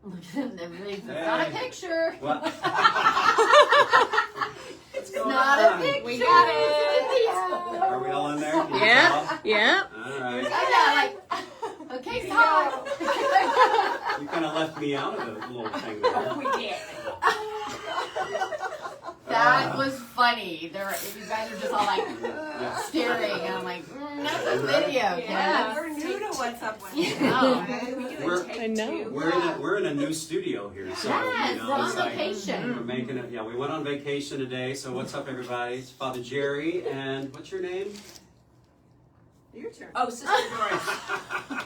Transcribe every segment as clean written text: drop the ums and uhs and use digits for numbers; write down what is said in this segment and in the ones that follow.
It's not a picture. What? It's not a picture. We got it. Are we all in there? Can you Yep. tell? Yep. All right. Yeah, okay, stop. You kind of left me out of the little thing there. We did. That was funny. You guys are just all like Yeah. staring, and I'm like, that's a video, Yeah. kids. We're new to what's up with Oh. it. I know. We're in a new studio here, so Yes, you know, we're on it's like vacation. we're making it. Yeah, we went on vacation today. So what's up, everybody? It's Father Jerry, and what's your name? Your turn. Oh, Sister Doris.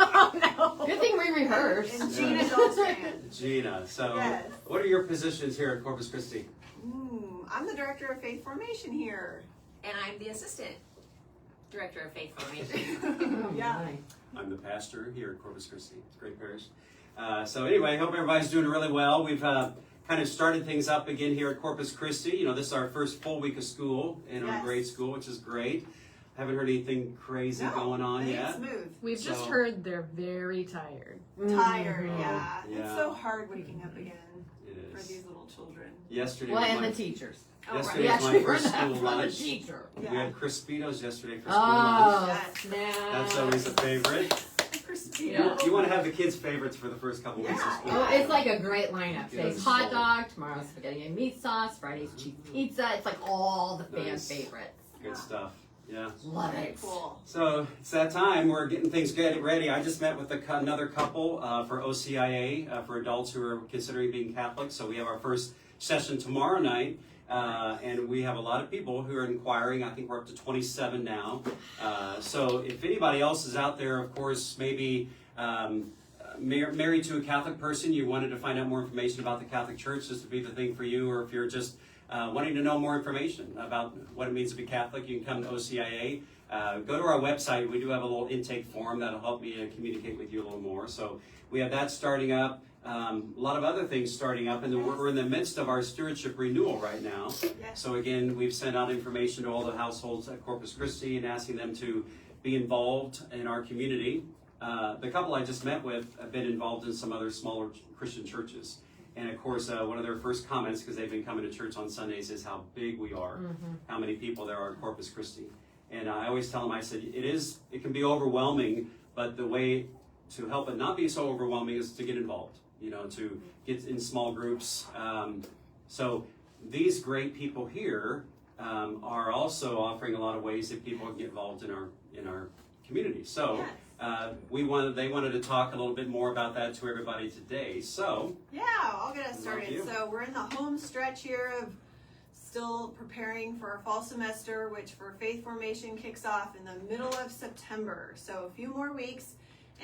Oh, no. Good thing we rehearsed. And Gina Goldstrand. Gina. So, Yes. what are your positions here at Corpus Christi? I'm the director of faith formation here. And I'm the assistant director of faith formation. Oh, Yeah. my. I'm the pastor here at Corpus Christi. It's a great parish. So anyway, I hope everybody's doing really well. We've kind of started things up again here at Corpus Christi. You know, this is our first full week of school in our Yes. grade school, which is great. Haven't heard anything crazy going on I think yet. it's smooth. We've just So- heard they're very tired. Tired, Mhm. yeah. It's Yeah. so hard waking up again It for is. these little children. Yesterday Well, was and my, the teachers. yesterday Yeah, was my we're first not school for the lunch. teacher. Yeah. We had Crispitos yesterday for school lunch. Oh, Yes. snap. That's always a favorite. Crispy. Yeah. You want to have the kids' favorites for the first couple weeks of school. Well, it's like a great lineup. Today's Yes. hot dog, tomorrow's spaghetti and meat sauce, Friday's cheese pizza. It's like all the fan Nice. favorites. Good stuff. Yeah. Love Very it. cool. So it's that time. We're getting things ready. I just met with another couple for OCIA for adults who are considering being Catholic. So we have our first session tomorrow night. And we have a lot of people who are inquiring. I think we're up to 27 now. So if anybody else is out there, of course, maybe married to a Catholic person, you wanted to find out more information about the Catholic Church, this would be the thing for you. Or if you're just wanting to know more information about what it means to be Catholic, you can come to OCIA. Go to our website. We do have a little intake form that'll help me communicate with you a little more. So we have that starting up. A lot of other things starting up, and we're in the midst of our stewardship renewal right now. Yes. So again, we've sent out information to all the households at Corpus Christi and asking them to be involved in our community. The couple I just met with have been involved in some other smaller Christian churches. And of course, one of their first comments, because they've been coming to church on Sundays, is how big we are, how many people there are at Corpus Christi. And I always tell them, I said, it can be overwhelming, but the way to help it not be so overwhelming is to get involved, to get in small groups. So these great people here are also offering a lot of ways that people can get involved in our community. So they wanted to talk a little bit more about that to everybody today. So Yeah, I'll get us started. you. So we're in the home stretch here of still preparing for our fall semester, which for faith formation kicks off in the middle of September. So a few more weeks,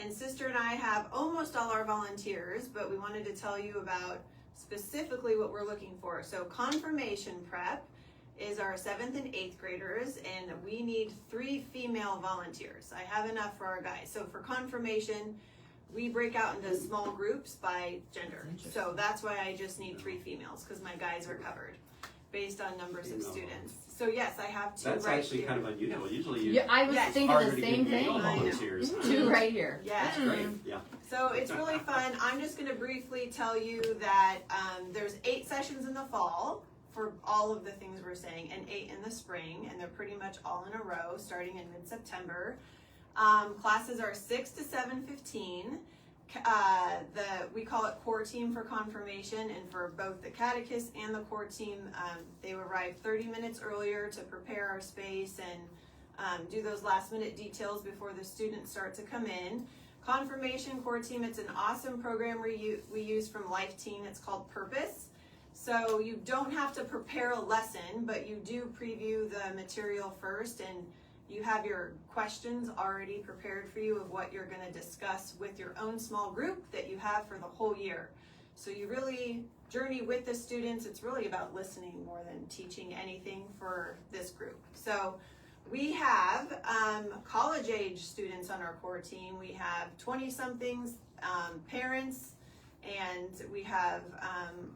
and Sister and I have almost all our volunteers, but we wanted to tell you about specifically what we're looking for. So confirmation prep is our 7th and 8th graders, and we need 3 female volunteers. I have enough for our guys. So for confirmation, we break out into small groups by gender. So that's why I just need 3 females, because my guys are covered based on numbers of Female students. So yes, I have 2 that's right actually here. kind of unusual. Usually Yeah, I was Yes. thinking harder the to same get thing. male I know. volunteers. 2 right here. Yes. That's great. Yeah. So it's really fun. I'm just going to briefly tell you that there's 8 sessions in the fall for all of the things we're saying, and 8 in the spring, and they're pretty much all in a row starting in mid-September. Classes are 6 to 7:15. We call it core team for confirmation, and for both the catechist and the core team, they arrive 30 minutes earlier to prepare our space and do those last minute details before the students start to come in. Confirmation core team, it's an awesome program we use from Life Teen. It's called Purpose. So you don't have to prepare a lesson, but you do preview the material first, and you have your questions already prepared for you of what you're going to discuss with your own small group that you have for the whole year. So you really journey with the students. It's really about listening more than teaching anything for this group. So we have college age students on our core team. We have 20-somethings, parents, and we have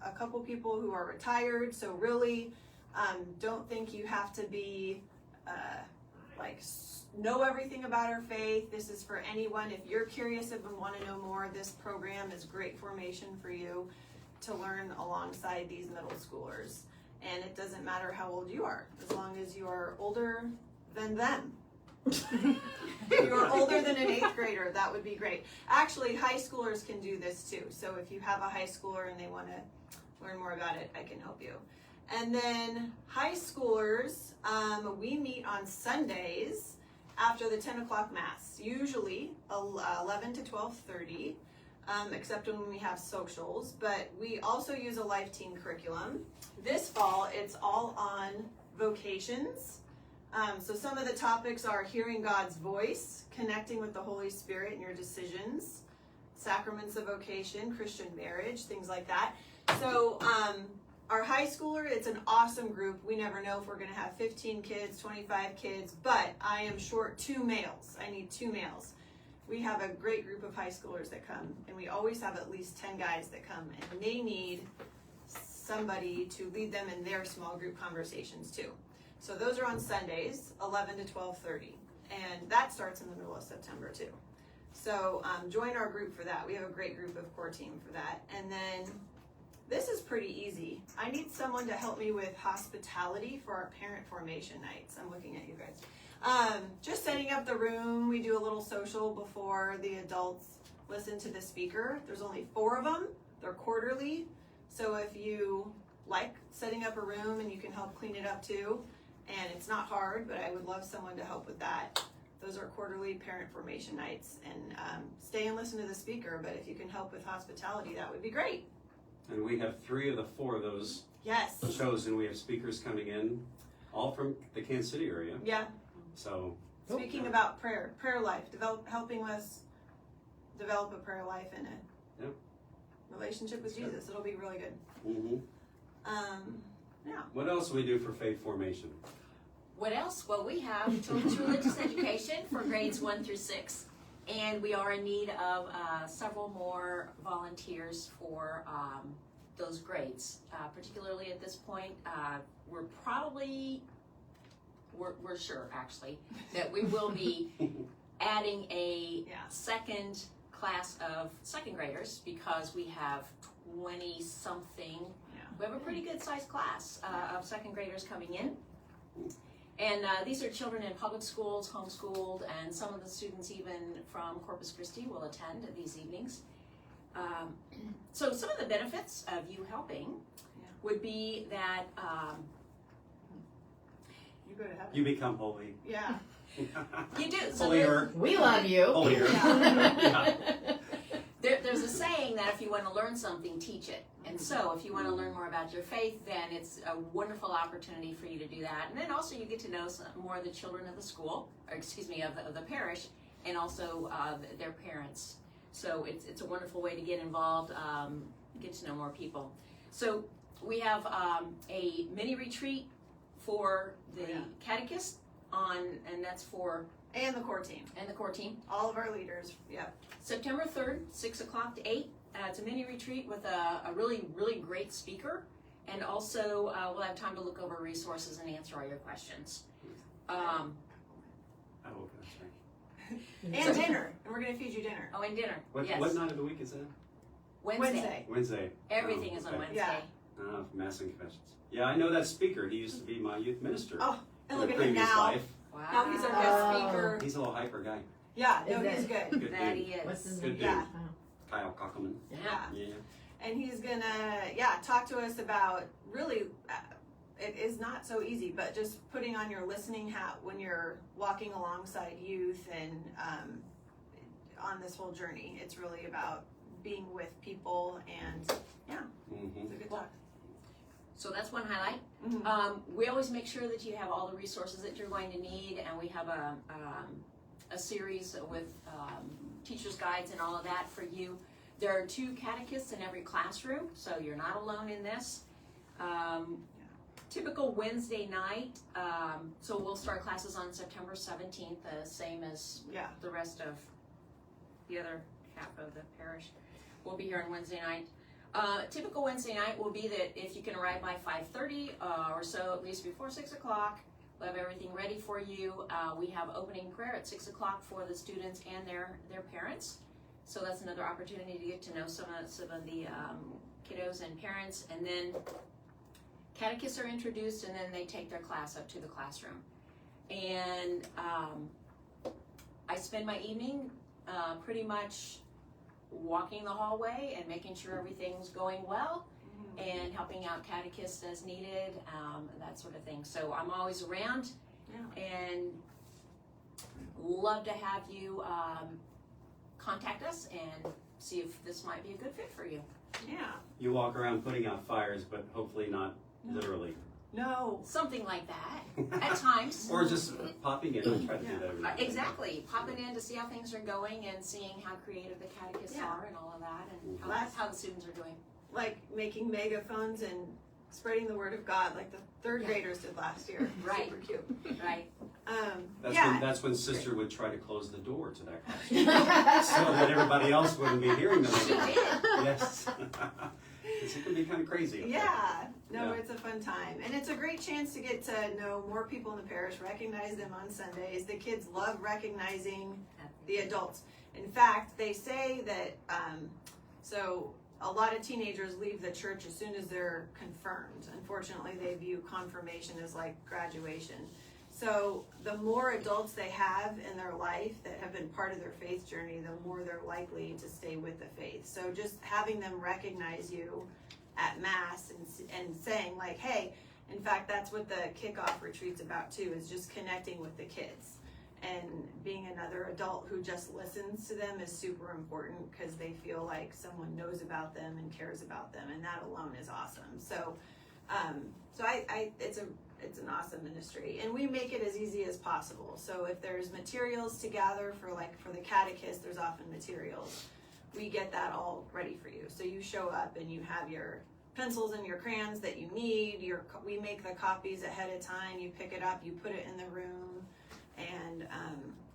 a couple people who are retired. So really don't think you have to be like know everything about our faith. This is for anyone. If you're curious and want to know more, this program is great formation for you to learn alongside these middle schoolers. And it doesn't matter how old you are, as long as you are older than them. If you're older than an 8th grader, that would be great. Actually, high schoolers can do this too. So if you have a high schooler and they want to learn more about it, I can help you. And then high schoolers, we meet on Sundays after the 10 o'clock mass, usually 11 to 12:30, except when we have socials. But we also use a Life Teen curriculum. This fall, it's all on vocations. So some of the topics are hearing God's voice, connecting with the Holy Spirit in your decisions, sacraments of vocation, Christian marriage, things like that. So our high schooler, it's an awesome group. We never know if we're going to have 15 kids, 25 kids, but I am short 2 males. I need 2 males. We have a great group of high schoolers that come, and we always have at least 10 guys that come, and they need somebody to lead them in their small group conversations too. So those are on Sundays, 11 to 12:30, and that starts in the middle of September too. So join our group for that. We have a great group of core team for that. And then this is pretty easy. I need someone to help me with hospitality for our parent formation nights. I'm looking at you guys. Just setting up the room. We do a little social before the adults listen to the speaker. There's only 4 of them. They're quarterly. So if you like setting up a room and you can help clean it up too, and it's not hard, but I would love someone to help with that. Those are quarterly parent formation nights, and stay and listen to the speaker, but if you can help with hospitality, that would be great. And we have 3 of the 4 of those Yes. chosen. We have speakers coming in, all from the Kansas City area. Yeah. So Speaking about prayer life, helping us develop a prayer life and a relationship with Jesus. It'll be really good. mhm. Yeah. What else do we do for faith formation? What else? Well, we have children's religious education for grades 1 through 6, and we are in need of several more volunteers for those grades. Particularly at this point, we're sure actually that we will be adding a second class of 2nd graders because we have 20 something. We have a pretty good sized class of 2nd graders coming in. And these are children in public schools, homeschooled, and some of the students even from Corpus Christi will attend these evenings. So some of the benefits of you helping would be that You go to heaven. You become holy. Yeah. you do. So Holier. We love you. Holier. there's a saying that if you want to learn something, teach it. And so if you want to learn more about your faith, then it's a wonderful opportunity for you to do that. And then also you get to know some more of the children of the school, or excuse me, of the parish, and also their parents. So it's a wonderful way to get involved, get to know more people. So we have a mini retreat for the catechist and that's for And the core team. the core team. All of our leaders. Yep. September 3rd, 6 o'clock to 8. It's a mini retreat with a really, really great speaker. And also, we'll have time to look over resources and answer all your questions. Oh, that's right. And dinner. And we're going to feed you dinner. Oh, and dinner. What Yes. night of the week is that? Wednesday. Wednesday. Everything Oh, is on okay. Wednesday. Mass and confessions. Yeah, I know that speaker. He used to be my youth minister. Oh, and in look a at him previous now. life. Wow. Now he's our guest Oh. speaker. He's a little hyper guy. Yeah, no, Is he's it? good. Good That dude. he is. What's his Good name? dude. Yeah. Kyle Kockelman. Yeah. Yeah. And he's gonna, talk to us about really, it is not so easy, but just putting on your listening hat when you're walking alongside youth and on this whole journey. It's really about being with people, and Mm-hmm. it's a good talk. So that's one highlight. Mhm. We always make sure that you have all the resources that you're going to need, and we have a series with teacher's guides and all of that for you. There are 2 catechists in every classroom, so you're not alone in this. Typical Wednesday night, so we'll start classes on September 17th, the same as Yeah. the rest of the other half of the parish. We'll be here on Wednesday night. Typical Wednesday night will be that if you can arrive by 5:30 or so, at least before 6 o'clock, We'll have everything ready for you. We have opening prayer at 6 o'clock for the students and their parents. So that's another opportunity to get to know some of the kiddos and parents. And then catechists are introduced, and then they take their class up to the classroom. And I spend my evening pretty much walking the hallway and making sure everything's going well, and helping out catechists as needed, that sort of thing. So I'm always around, and love to have you contact us and see if this might be a good fit for you. Yeah. You walk around putting out fires, but hopefully not literally. No. Something like that, at times. Or just popping in. I try to do that every day. Exactly. Popping in to see how things are going and seeing how creative the catechists are and all of that, and how the students are doing. Like making megaphones and spreading the word of God like the third graders did last year. Right. Super cute. Right. That's when Sister would try to close the door to that classroom so that everybody else wouldn't be hearing them. She did. Yes. It can be kind of crazy. Yeah. No, Yeah. it's a fun time. And it's a great chance to get to know more people in the parish, recognize them on Sundays. The kids love recognizing the adults. In fact, they say that, so a lot of teenagers leave the church as soon as they're confirmed. Unfortunately, they view confirmation as like graduation. So the more adults they have in their life that have been part of their faith journey, the more they're likely to stay with the faith. So just having them recognize you at Mass and saying like, hey, in fact, that's what the kickoff retreat's about too, is just connecting with the kids. And being another adult who just listens to them is super important, because they feel like someone knows about them and cares about them, and that alone is awesome. So, it's an awesome ministry, and we make it as easy as possible. So if there's materials to gather for the catechist, there's often materials. We get that all ready for you. So you show up and you have your pencils and your crayons that you need. We make the copies ahead of time. You pick it up, you put it in the room. And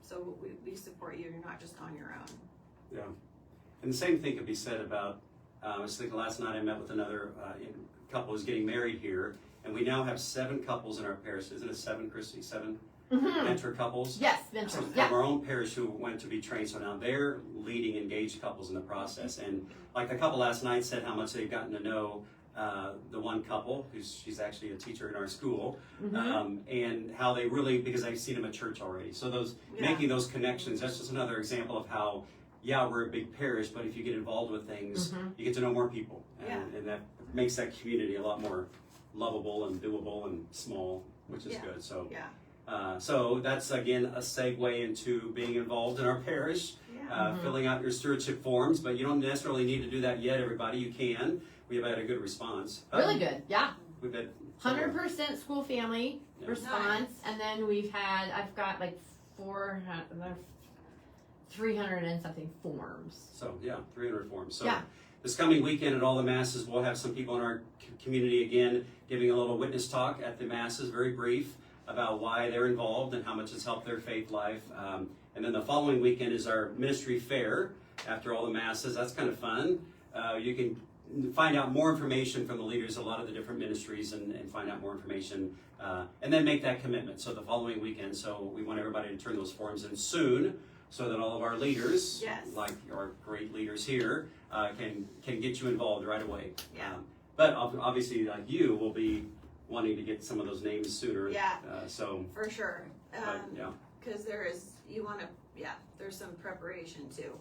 so we support you. You're not just on your own. Yeah. And the same thing could be said about, I was thinking last night I met with another couple who's getting married here, and we now have 7 couples in our parish. Isn't it 7, Christy? 7 mentor couples? Yes, mentors. From Yeah. our own parish who went to be trained. So now they're leading engaged couples in the process. And like the couple last night said how much they've gotten to know the one couple, she's actually a teacher in our school, and how they really, because I've seen them at church already. So making those connections, that's just another example of how, we're a big parish, but if you get involved with things, you get to know more people. And that makes that community a lot more lovable and doable and small, which is good. So, so that's, again, a segue into being involved in our parish, filling out your stewardship forms, but you don't necessarily need to do that yet, everybody. You can. We've had a good response. Really good, yeah. We've had 100% school family response, and then I've got like 300 and something forms. So 300 forms. So Yeah. this coming weekend at all the masses, we'll have some people in our community again giving a little witness talk at the masses, very brief, about why they're involved and how much it's helped their faith life. And then the following weekend is our ministry fair after all the masses. That's kind of fun. You can find out more information from the leaders of a lot of the different ministries and find out more information and then make that commitment. So the following weekend, so we want everybody to turn those forms in soon so that all of our leaders, like our great leaders here, can get you involved right away. But obviously, like you, will be wanting to get some of those names sooner. So for sure. Because but, there's some preparation too.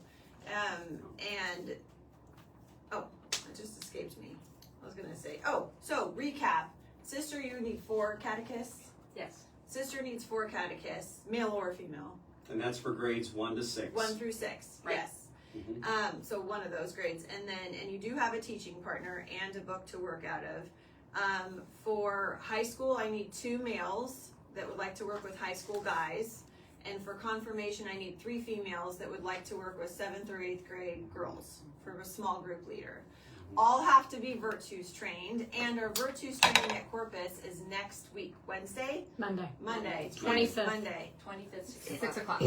And it just escaped me. I was gonna say, so recap. Sister, you need 4 catechists. Yes. Sister needs 4 catechists, male or female. And that's for grades 1 to 6. 1 through 6, Right. yes. So one of those grades. And you do have a teaching partner and a book to work out of. For high school, I need 2 males that would like to work with high school guys. And for confirmation, I need 3 females that would like to work with 7th or 8th grade girls for a small group leader. All have to be Virtues trained, and our Virtues training at Corpus is next week, Monday, 25th. Monday, 25th, 6 o'clock.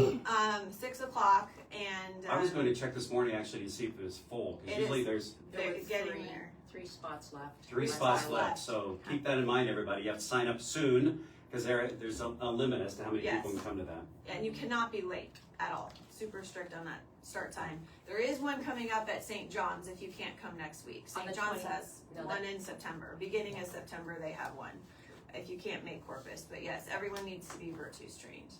6 o'clock, and I was going to check this morning actually to see if it was full. Because usually there's they're getting 3 there. 3 spots left. 3 spots left. So keep that in mind, everybody. You have to sign up soon Because there's a limit as to how many Yes. people can come to that. And you cannot be late at all. Super strict on that start time. There is one coming up at St. John's if you can't come next week. On St. the John's 20th. has No, one in September. Beginning of September, they have one. If you can't make Corpus. But yes, everyone needs to be Virtus trained.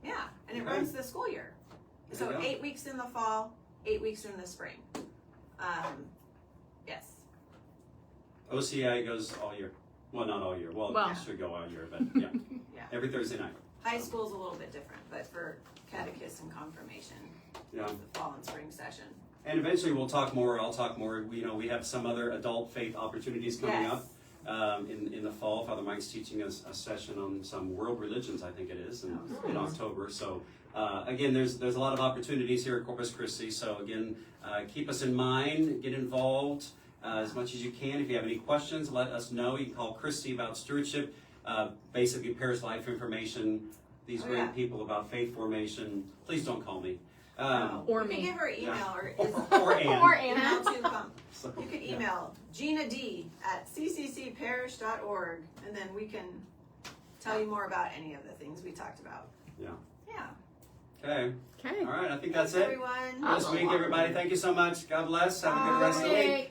Yeah, and it Okay. runs the school year. There So you go. 8 weeks in the fall, 8 weeks in the spring. Yes. OCI goes all year. Well, not all year. Well, Well. it should go all year, but yeah. Yeah. Every Thursday night. High school's a little bit different, but for catechist and confirmation, Yeah. the fall and spring session. And eventually we'll talk more. I'll talk more. We have some other adult faith opportunities coming Yes. up in the fall. Father Mike's teaching us a session on some world religions, I think it is, in October. So again, there's a lot of opportunities here at Corpus Christi. So again, keep us in mind. Get involved as much as you can. If you have any questions, let us know. You can call Christy about stewardship. Basically, Parish Life information. These great yeah. people about faith formation. Please don't call me. Or You can me. give her email Yeah. or Or Ann. Or email Anna. to So, you can yeah. email Gina D at cccparish.org and then we can tell you more about any of the things we talked about. Yeah. Yeah. Okay. Okay. All right. I think Thanks that's it. everyone. This week, everybody. Thank you so much. God bless. Have a good rest of the week.